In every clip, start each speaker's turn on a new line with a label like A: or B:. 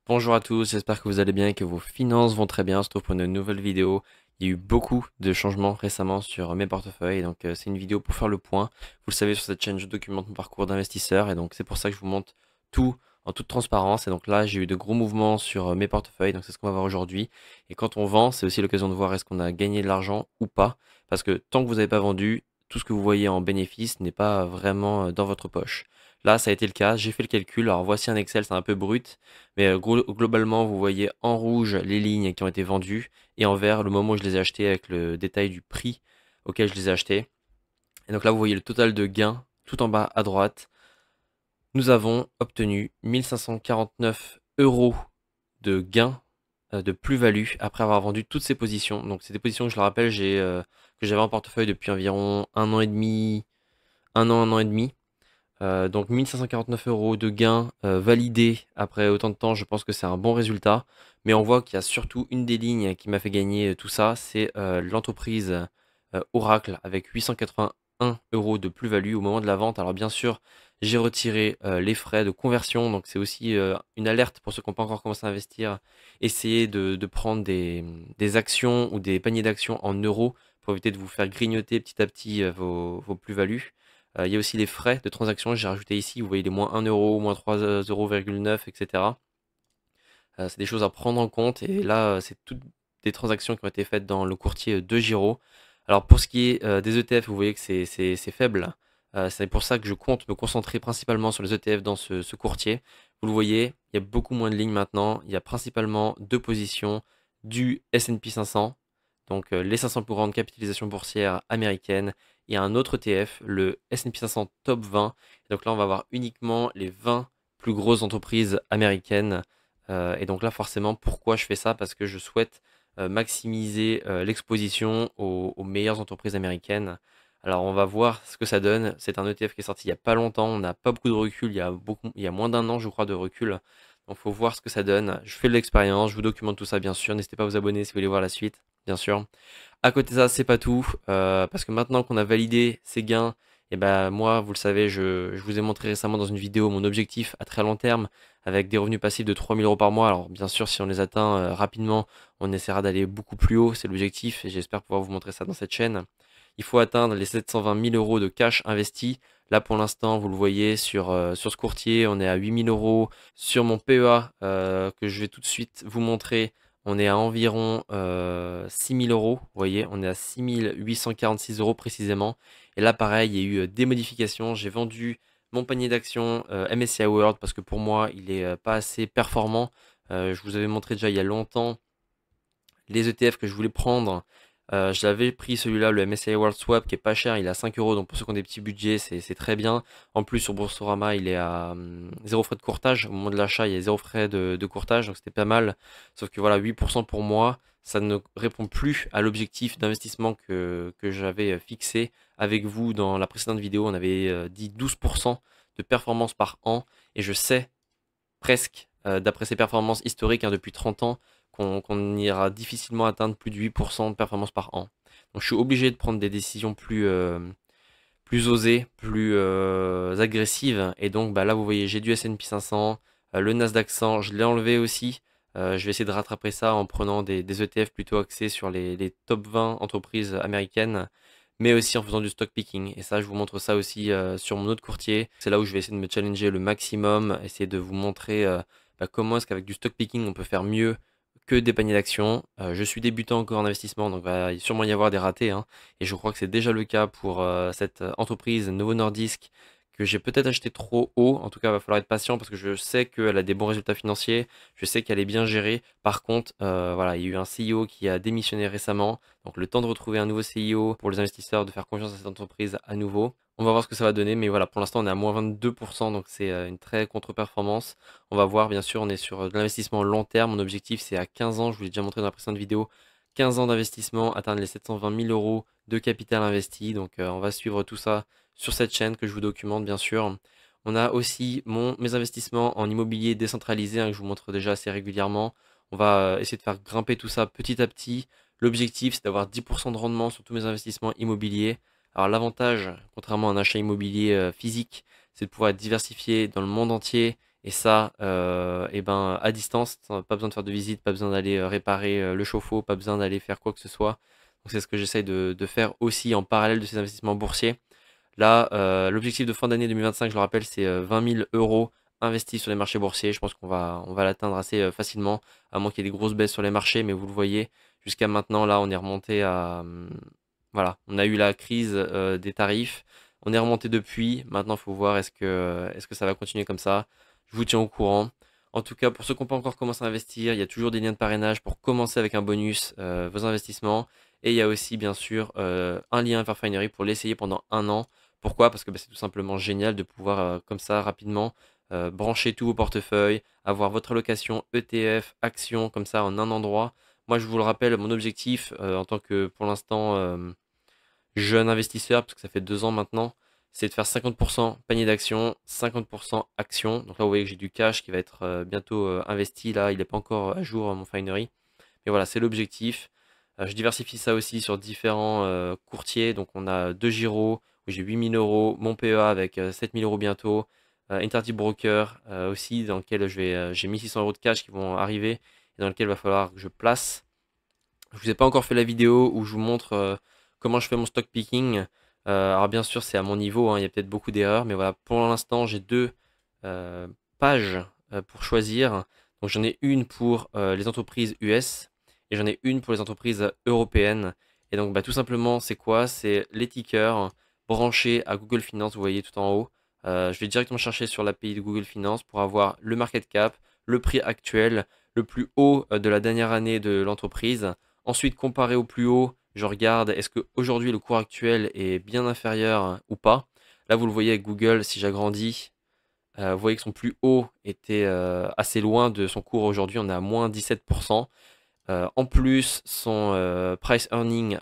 A: Bonjour à tous, j'espère que vous allez bien et que vos finances vont très bien. On se retrouve pour une nouvelle vidéo. Il y a eu beaucoup de changements récemment sur mes portefeuilles, donc c'est une vidéo pour faire le point. Vous le savez, sur cette chaîne, je documente mon parcours d'investisseur et donc c'est pour ça que je vous montre tout en toute transparence. Et donc là, j'ai eu de gros mouvements sur mes portefeuilles, donc c'est ce qu'on va voir aujourd'hui. Et quand on vend, c'est aussi l'occasion de voir est-ce qu'on a gagné de l'argent ou pas, parce que tant que vous n'avez pas vendu, tout ce que vous voyez en bénéfice n'est pas vraiment dans votre poche. Là, ça a été le cas, j'ai fait le calcul. Alors voici un Excel, c'est un peu brut. Mais globalement, vous voyez en rouge les lignes qui ont été vendues et en vert le moment où je les ai achetées avec le détail du prix auquel je les ai achetées. Et donc là, vous voyez le total de gains tout en bas à droite. Nous avons obtenu 1549 euros de gains de plus-value après avoir vendu toutes ces positions. Donc c'est des positions que je le rappelle, que j'avais en portefeuille depuis environ un an et demi, un an et demi. Donc 1549 euros de gains validés après autant de temps, je pense que c'est un bon résultat. Mais on voit qu'il y a surtout une des lignes qui m'a fait gagner tout ça, c'est l'entreprise Oracle avec 881 euros de plus-value au moment de la vente. Alors bien sûr, j'ai retiré les frais de conversion, donc c'est aussi une alerte pour ceux qui n'ont pas encore commencé à investir. Essayez de prendre des actions ou des paniers d'actions en euros pour éviter de vous faire grignoter petit à petit vos plus-values. Il y a aussi les frais de transaction, j'ai rajouté ici, vous voyez les moins 1 euro, moins 3,9 €, etc. C'est des choses à prendre en compte et là, c'est toutes des transactions qui ont été faites dans le courtier de Giro. Alors pour ce qui est des ETF, vous voyez que c'est faible. C'est pour ça que je compte me concentrer principalement sur les ETF dans ce courtier. Vous le voyez, il y a beaucoup moins de lignes maintenant. Il y a principalement deux positions du S&P 500, donc les 500 plus grandes capitalisations boursières américaines. Il y a un autre ETF, le S&P 500 Top 20. Donc là, on va voir uniquement les 20 plus grosses entreprises américaines. Et donc là, forcément, pourquoi je fais ça? Parce que je souhaite maximiser l'exposition aux meilleures entreprises américaines. Alors, on va voir ce que ça donne. C'est un ETF qui est sorti il n'y a pas longtemps. On n'a pas beaucoup de recul. Il y a moins d'un an, je crois, de recul. Donc, il faut voir ce que ça donne. Je fais de l'expérience. Je vous documente tout ça, bien sûr. N'hésitez pas à vous abonner si vous voulez voir la suite, bien sûr. À côté de ça, c'est pas tout, parce que maintenant qu'on a validé ces gains, et ben moi, vous le savez, je vous ai montré récemment dans une vidéo mon objectif à très long terme avec des revenus passifs de 3 000 € par mois. Alors bien sûr, si on les atteint rapidement, on essaiera d'aller beaucoup plus haut, c'est l'objectif, et j'espère pouvoir vous montrer ça dans cette chaîne. Il faut atteindre les 720 000 € de cash investi. Là, pour l'instant, vous le voyez sur ce courtier, on est à 8 000 €. Sur mon PEA, que je vais tout de suite vous montrer, on est à environ 6 000 €. Vous voyez, on est à 6 846 € précisément. Et là, pareil, il y a eu des modifications. J'ai vendu mon panier d'actions MSCI World parce que pour moi, il est pas assez performant. Je vous avais montré déjà il y a longtemps les ETF que je voulais prendre. Je l'avais pris celui-là, le MSCI World Swap, qui est pas cher, il est à 5 euros, donc pour ceux qui ont des petits budgets, c'est très bien. En plus, sur Boursorama, il est à zéro frais de courtage. Au moment de l'achat, il y a zéro frais de courtage, donc c'était pas mal. Sauf que voilà, 8% pour moi, ça ne répond plus à l'objectif d'investissement que j'avais fixé avec vous dans la précédente vidéo. On avait dit 12% de performance par an, et je sais presque, d'après ses performances historiques hein, depuis 30 ans, qu'on ira difficilement atteindre plus de 8% de performance par an. Donc je suis obligé de prendre des décisions plus osées, plus agressives. Et donc bah, là, vous voyez, j'ai du S&P 500, le Nasdaq 100, je l'ai enlevé aussi. Je vais essayer de rattraper ça en prenant des ETF plutôt axés sur les top 20 entreprises américaines, mais aussi en faisant du stock picking. Et ça, je vous montre ça aussi sur mon autre courtier. C'est là où je vais essayer de me challenger le maximum, essayer de vous montrer comment est-ce qu'avec du stock picking, on peut faire mieux que des paniers d'actions. Je suis débutant encore en investissement, donc il va sûrement y avoir des ratés, hein. Et je crois que c'est déjà le cas pour cette entreprise Novo Nordisk que j'ai peut-être acheté trop haut. En tout cas, il va falloir être patient parce que je sais qu'elle a des bons résultats financiers. Je sais qu'elle est bien gérée. Par contre, voilà, il y a eu un CEO qui a démissionné récemment. Donc le temps de retrouver un nouveau CEO pour les investisseurs, de faire confiance à cette entreprise à nouveau. On va voir ce que ça va donner, mais voilà, pour l'instant on est à moins 22%, donc c'est une très contre-performance. On va voir, bien sûr, on est sur de l'investissement long terme. Mon objectif c'est à 15 ans, je vous l'ai déjà montré dans la précédente vidéo, 15 ans d'investissement, atteindre les 720 000 € de capital investi. Donc on va suivre tout ça sur cette chaîne que je vous documente, bien sûr. On a aussi mes investissements en immobilier décentralisé hein, que je vous montre déjà assez régulièrement. On va essayer de faire grimper tout ça petit à petit. L'objectif, c'est d'avoir 10% de rendement sur tous mes investissements immobiliers. Alors l'avantage, contrairement à un achat immobilier physique, c'est de pouvoir être diversifié dans le monde entier Et ça, et ben, à distance, pas besoin de faire de visite, pas besoin d'aller réparer le chauffe-eau, pas besoin d'aller faire quoi que ce soit. Donc c'est ce que j'essaye de faire aussi en parallèle de ces investissements boursiers. Là, l'objectif de fin d'année 2025, je le rappelle, c'est 20 000 euros investis sur les marchés boursiers. Je pense qu'on va l'atteindre assez facilement, à moins qu'il y ait des grosses baisses sur les marchés. Mais vous le voyez, jusqu'à maintenant, là, on est remonté à... voilà, on a eu la crise des tarifs. On est remonté depuis. Maintenant, il faut voir est-ce que ça va continuer comme ça. Je vous tiens au courant. En tout cas, pour ceux qui n'ont pas encore commencé à investir, il y a toujours des liens de parrainage pour commencer avec un bonus vos investissements. Et il y a aussi, bien sûr, un lien vers Finery pour l'essayer pendant un an. Pourquoi? Parce que bah, c'est tout simplement génial de pouvoir, comme ça, rapidement, brancher tous vos portefeuilles, avoir votre allocation ETF, actions, comme ça, en un endroit. Moi, je vous le rappelle, mon objectif, en tant que, pour l'instant, jeune investisseur, parce que ça fait 2 ans maintenant, c'est de faire 50% panier d'actions, 50% actions. Donc là, vous voyez que j'ai du cash qui va être bientôt investi. Là, il n'est pas encore à jour, mon Finery. Mais voilà, c'est l'objectif. Je diversifie ça aussi sur différents courtiers. Donc on a 2 Giro où j'ai 8 000 euros, mon PEA avec 7 000 euros bientôt, Interactive Broker aussi dans lequel j'ai 1 600 euros de cash qui vont arriver et dans lequel il va falloir que je place. Je vous ai pas encore fait la vidéo où je vous montre comment je fais mon stock picking. Alors bien sûr c'est à mon niveau, hein, il y a peut-être beaucoup d'erreurs, mais voilà, pour l'instant j'ai 2 pages pour choisir. Donc j'en ai une pour les entreprises US et j'en ai une pour les entreprises européennes. Et donc bah, tout simplement c'est quoi? C'est les tickers branchés à Google Finance, vous voyez tout en haut. Je vais directement chercher sur l'API de Google Finance pour avoir le market cap, le prix actuel, le plus haut de la dernière année de l'entreprise. Ensuite, comparé au plus haut, je regarde est-ce qu'aujourd'hui le cours actuel est bien inférieur ou pas. Là, vous le voyez avec Google, si j'agrandis, vous voyez que son plus haut était assez loin de son cours aujourd'hui, on est à moins 17%. En plus, son price earning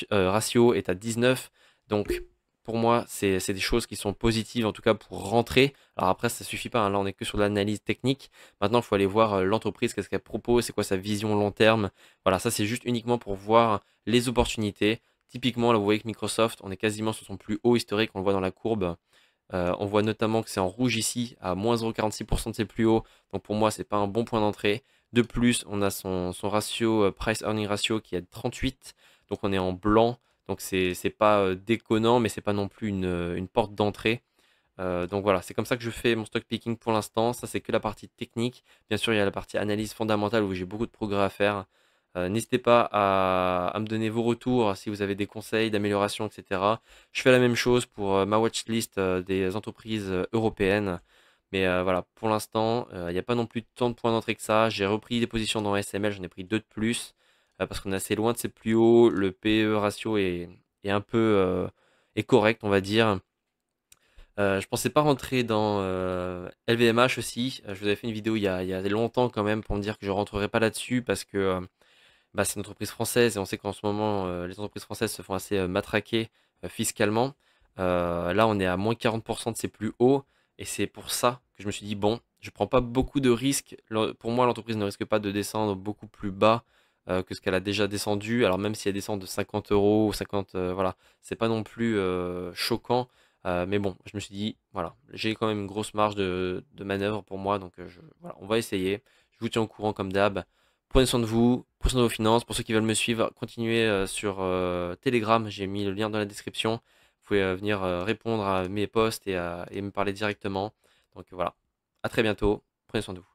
A: ratio est à 19. Donc, pour moi, c'est des choses qui sont positives, en tout cas pour rentrer. Alors après, ça suffit pas, hein. Là, on est que sur l'analyse technique. Maintenant, il faut aller voir l'entreprise, qu'est-ce qu'elle propose, c'est quoi sa vision long terme. Voilà, ça, c'est juste uniquement pour voir les opportunités. Typiquement, là, vous voyez que Microsoft, on est quasiment sur son plus haut historique, on le voit dans la courbe. On voit notamment que c'est en rouge ici, à moins 0,46% de ses plus hauts. Donc pour moi, c'est pas un bon point d'entrée. De plus, on a son ratio, price earning ratio qui est de 38. Donc on est en blanc. Donc c'est pas déconnant, mais c'est pas non plus une porte d'entrée. Donc voilà, c'est comme ça que je fais mon stock picking pour l'instant. Ça, c'est que la partie technique. Bien sûr, il y a la partie analyse fondamentale où j'ai beaucoup de progrès à faire. N'hésitez pas à me donner vos retours si vous avez des conseils d'amélioration, etc. Je fais la même chose pour ma watchlist des entreprises européennes. Mais voilà, pour l'instant, il n'y a pas non plus tant de points d'entrée que ça. J'ai repris des positions dans SML, j'en ai pris 2 de plus parce qu'on est assez loin de ses plus hauts. Le PE ratio est un peu est correct, on va dire. Je pensais pas rentrer dans LVMH aussi. Je vous avais fait une vidéo il y a longtemps quand même pour me dire que je rentrerai pas là-dessus parce que bah, c'est une entreprise française et on sait qu'en ce moment les entreprises françaises se font assez matraquer fiscalement. Là, on est à moins 40% de ses plus hauts et c'est pour ça que je me suis dit bon, je prends pas beaucoup de risques. Pour moi, l'entreprise ne risque pas de descendre beaucoup plus bas que ce qu'elle a déjà descendu. Alors même si elle descend de 50 euros ou 50, voilà, c'est pas non plus choquant. Mais bon, je me suis dit, voilà, j'ai quand même une grosse marge de manœuvre pour moi, donc voilà, on va essayer. Je vous tiens au courant comme d'hab. Prenez soin de vous, prenez soin de vos finances. Pour ceux qui veulent me suivre, continuez sur Telegram, j'ai mis le lien dans la description. Vous pouvez venir répondre à mes posts et me parler directement. Donc voilà, à très bientôt, prenez soin de vous.